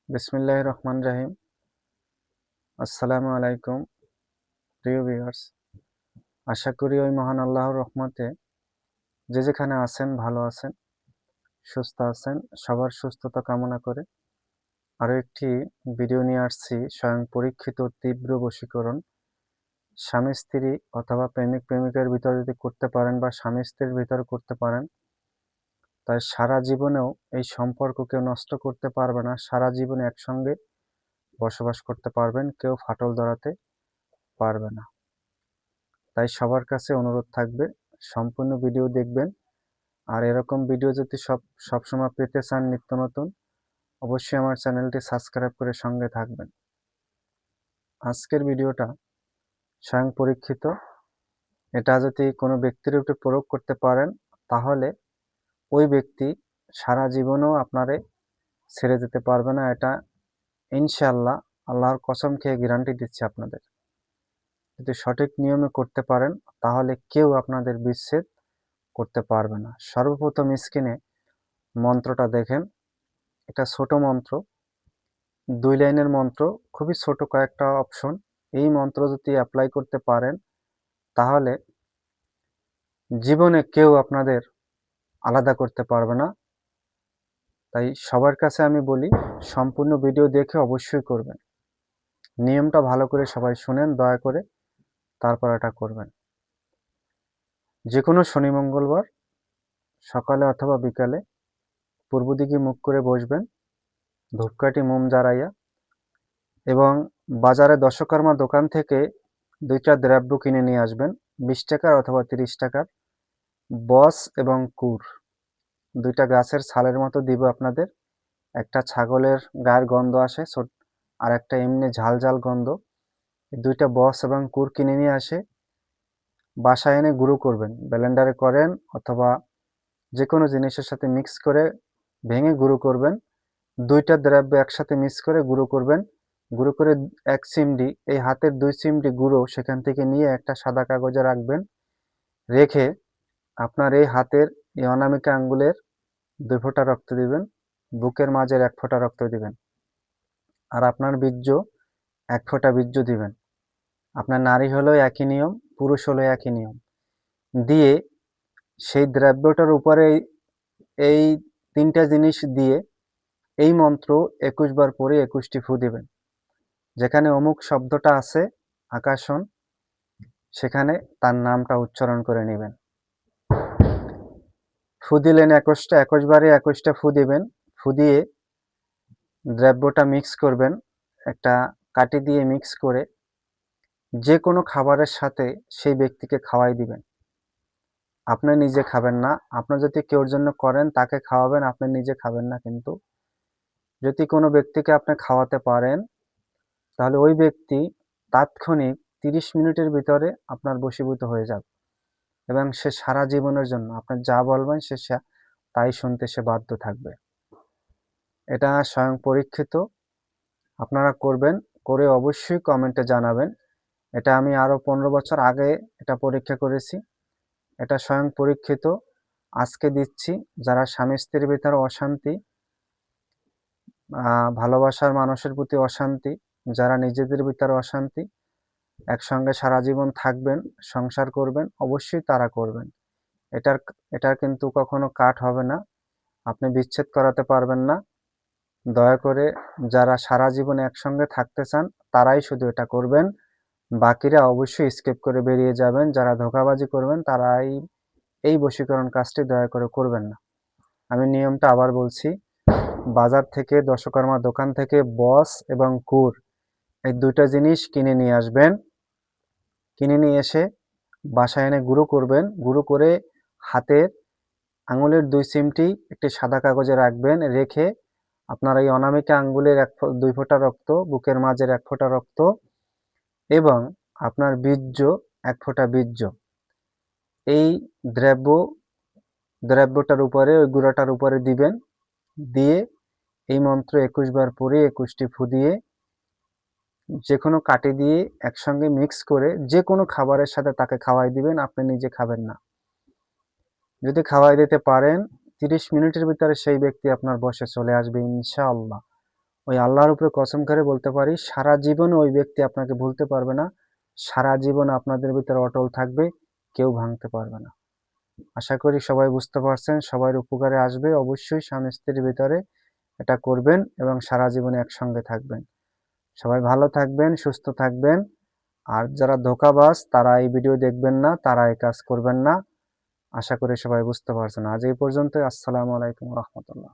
বিসমিল্লাহির রহমানির রহিম। আসসালামু আলাইকুম প্রিয় ভিউয়ার্স। আশা করি ওই মহান আল্লাহর রহমতে যে যেখানে আছেন ভালো আছেন, সুস্থ আছেন। সবার সুস্থতা কামনা করে আরও একটি ভিডিও নিয়ে আসছি। স্বয়ং পরীক্ষিত তীব্র বশীকরণ স্বামী স্ত্রী অথবা প্রেমিক প্রেমিকার ভিতরে যদি করতে পারেন বা স্বামী স্ত্রীর ভিতরে করতে পারেন, তাই সারা জীবনেও এই সম্পর্ককে নষ্ট করতে পারবে না। সারা জীবনে একসঙ্গে বসবাস করতে পারবেন, কেউ ফাটল ধরাতে পারবে না। তাই সবার কাছে অনুরোধ থাকবে, সম্পূর্ণ ভিডিও দেখবেন। আর এরকম ভিডিও যদি সবসময় পেতে চান নিত্য নতুন, অবশ্যই আমার চ্যানেলটি সাবস্ক্রাইব করে সঙ্গে থাকবেন। আজকের ভিডিওটা স্বয়ং পরীক্ষিত। এটা যদি কোনো ব্যক্তির উপরে প্রয়োগ করতে পারেন, তাহলে ওই ব্যক্তি সারা জীবনেও আপনারে ছেড়ে যেতে পারবে না। এটা ইনশাআল্লাহ আল্লাহর কসম খেয়ে গ্যারান্টি দিচ্ছি আপনাদের। যদি সঠিক নিয়মে করতে পারেন, তাহলে কেউ আপনাদের বিচ্ছেদ করতে পারবে না। সর্বপ্রথম স্ক্রিনে মন্ত্রটা দেখেন। এটা ছোট মন্ত্র, 2 লাইনের মন্ত্র, খুবই ছোট কয়েকটা অপশন। এই মন্ত্র যদি অ্যাপ্লাই করতে পারেন, তাহলে জীবনে কেউ আপনাদের আলাদা করতে পারবে না। তাই সবার কাছে আমি বলি, সম্পূর্ণ ভিডিও দেখে অবশ্যই করবেন। নিয়মটা ভালো করে সবাই শুনেন দয়া করে, তারপর এটা করবেন। যে কোনো শনি মঙ্গলবার সকালে অথবা বিকালে পূর্ব দিকে মুখ করে বসবেন, ধূপকাঠি মোম জ্বালাইয়া, এবং বাজারে দশকর্মা দোকান থেকে 2টা দ্রব্য কিনে নিয়ে আসবেন। 20 টাকার অথবা 30 টাকার বস এবং কুর, 2টা গাছের ছালের মতো দিব আপনাদের। একটা ছাগলের গায়ের গন্ধ আসে, আর একটা এমনি ঝাল ঝাল গন্ধ। 2টা বস এবং কুর কিনে নিয়ে আসে বাসায় এনে গুঁড়ো করবেন। ব্লেন্ডারে করেন অথবা যে কোনো জিনিসের সাথে মিক্স করে ভেঙে গুঁড়ো করবেন। 2টা দ্রব্য একসাথে মিক্স করে গুঁড়ো করবেন। গুঁড়ো করে 1 চিমটি, এই হাতের 2 চিমটি গুঁড়ো সেখান থেকে নিয়ে একটা সাদা কাগজে রাখবেন। রেখে আপনার এই হাতের এই অনামিকা আঙ্গুলের 2 ফোঁটা রক্ত দিবেন, বুকের মাঝের 1 ফোঁটা রক্ত দিবেন, আর আপনার বীর্য 1 ফোঁটা বীর্য দিবেন। আপনার নারী হলেও একই নিয়ম, পুরুষ হলেও একই নিয়ম দিয়ে সেই দ্রব্যটার উপরে এই 3টা জিনিস দিয়ে এই মন্ত্র 21 বার পরে 21টি ফু দিবেন। যেখানে অমুক শব্দটা আছে আকাশন, সেখানে তার নামটা উচ্চারণ করে নেবেন। ফু দিলেন 21 বারে 21টা ফু দিবেন। ফু দিয়ে দ্রব্যটা মিক্স করবেন, একটা কাঠি দিয়ে মিক্স করে যে কোনো খাবারের সাথে সেই ব্যক্তিকে খাওয়াই দিবেন। আপনি নিজে খাবেন না। আপনি যদি কেউর জন্য করেন তাকে খাওয়াবেন, আপনি নিজে খাবেন না। কিন্তু যদি কোনো ব্যক্তিকে আপনি খাওয়াতে পারেন, তাহলে ওই ব্যক্তি তাৎক্ষণিক 30 মিনিটের ভিতরে আপনার বশীভূত হয়ে যাবে, এবং সে সারা জীবনের জন্য আপনি যা বলবেন সে তাই শুনতে সে বাধ্য থাকবে। এটা স্বয়ং পরীক্ষিত, আপনারা করবেন, করে অবশ্যই কমেন্টে জানাবেন। এটা আমি আরও 15 বছর আগে এটা পরীক্ষা করেছি। এটা স্বয়ং পরীক্ষিত, আজকে দিচ্ছি। যারা স্বামী স্ত্রীর ভিতরে অশান্তি, ভালোবাসার মানুষের প্রতি অশান্তি, যারা নিজেদের ভিতরে অশান্তি, একসঙ্গে সারা জীবন থাকবেন, সংসার করবেন, অবশ্যই তারা করবেন। এটার এটার কিন্তু কখনো কাট হবে না, আপনি বিচ্ছেদ করাতে পারবেন না। দয়া করে যারা সারা জীবন একসঙ্গে থাকতে চান তারাই শুধু এটা করবেন, বাকিরা অবশ্যই স্কিপ করে বেরিয়ে যাবেন। যারা ধোঁকাবাজি করবেন তারা এই বশীকরণ কাজটি দয়া করে করবেন না। আমি নিয়মটা আবার বলছি। বাজার থেকে দশকর্মা দোকান থেকে বস এবং কুর, এই 2টা জিনিস কিনে নিয়ে আসবেন। কিনে নিয়ে এসে বাসায় এনে গুঁড়ো করবেন। গুঁড়ো করে হাতের আঙুলের 2 চিমটি একটি সাদা কাগজে রাখবেন। রেখে আপনার এই অনামিকা আঙ্গুলের 2 ফোঁটা রক্ত, বুকের মাঝের 1 ফোঁটা রক্ত এবং আপনার বীর্য 1 ফোঁটা বীর্য, এই দ্রব্যটার উপরে, ওই গুঁড়াটার উপরে দিবেন। দিয়ে এই মন্ত্র 21 বার পরে 21টি ফু দিয়ে যে কোনো কাঠি দিয়ে একসঙ্গে মিক্স করে যে কোনো খাবারের সাথে তাকে খাওয়াই দিবেন, আপনি নিজে খাবেন না। যদি খাওয়াই দিতে পারেন, 30 মিনিটের ভিতরে সেই ব্যক্তি আপনার বশে চলে আসবে ইনশাআল্লাহ। ওই আল্লাহর উপরে কসম করে বলতে পারি, সারা জীবন ওই ব্যক্তি আপনাকে ভুলতে পারবে না, সারা জীবন আপনাদের ভিতরে অটল থাকবে, কেউ ভাঙতে পারবে না। আশা করি সবাই বুঝতে পারছেন, সবার উপকারে আসবে। অবশ্যই স্বামী স্ত্রীর ভিতরে এটা করবেন এবং সারা জীবন একসঙ্গে থাকবেন। সবাই ভালো থাকবেন, সুস্থ থাকবেন। আর যারা ধোঁকাবাজ তারা এই ভিডিও দেখবেন না, তারা এই কাজ করবেন না। আশা করি সবাই বুঝতে পারছেন। আজ এই পর্যন্ত। আসসালামু আলাইকুম রহমতুল্লাহ।